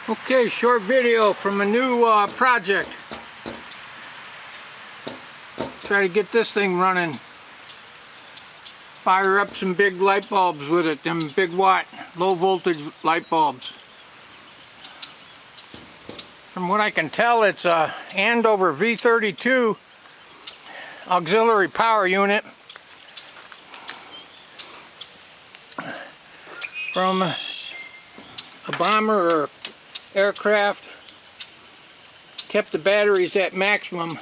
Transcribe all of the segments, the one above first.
Okay, short video from a new project. Try to get this thing running. Fire up some big light bulbs with it, them big watt, low voltage light bulbs. From what I can tell, it's a Andover V32 auxiliary power unit from a bomber or aircraft. Kept the batteries at maximum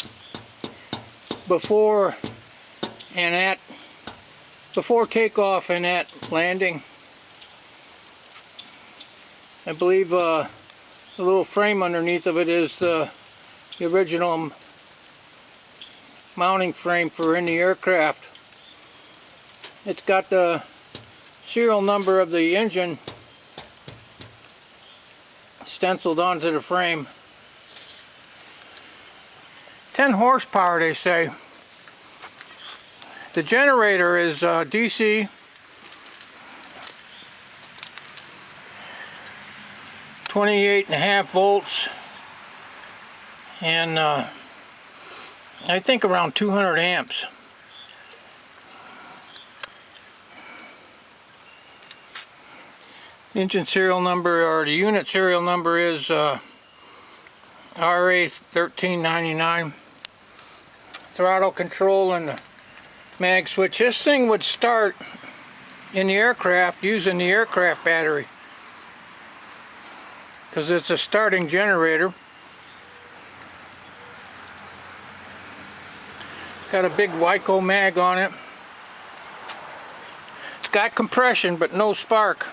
before takeoff and at landing. I believe the little frame underneath of it is the original mounting frame for in the aircraft. It's got the serial number of the engine stenciled onto the frame. 10 horsepower, they say. The generator is DC. 28.5 volts, and I think around 200 amps. Engine serial number, or the unit serial number, is RA1399. Throttle control and the mag switch. This thing would start in the aircraft using the aircraft battery, because it's a starting generator. Got a big WWII mag on it. It's got compression but no spark.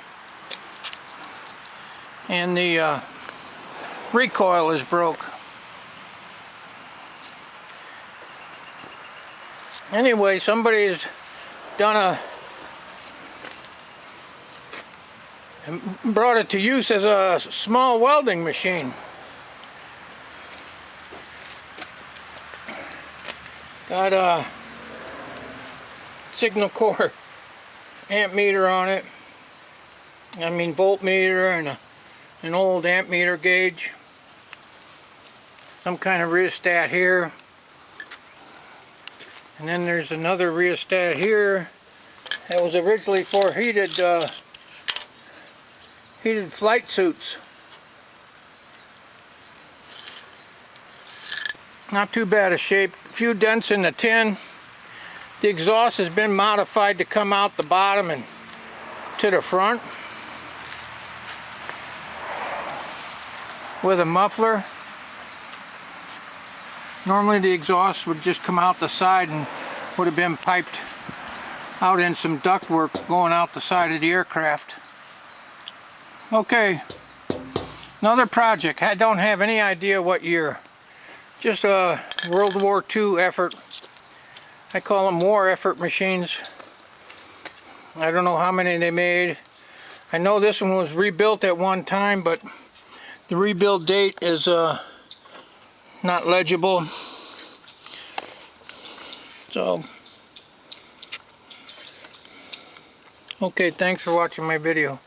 And the recoil is broke. Anyway, somebody's brought it to use as a small welding machine. Got a signal core amp meter on it. I mean voltmeter, and an old amp meter gauge. Some kind of rheostat here. And then there's another rheostat here that was originally for heated flight suits. Not too bad a shape. A few dents in the tin. The exhaust has been modified to come out the bottom and to the front with a muffler. Normally the exhaust would just come out the side and would have been piped out in some ductwork going out the side of the aircraft. Okay, another project. I don't have any idea what year. Just a World War II effort. I call them war effort machines. I don't know how many they made. I know this one was rebuilt at one time, but the rebuild date is not legible. So, okay, thanks for watching my video.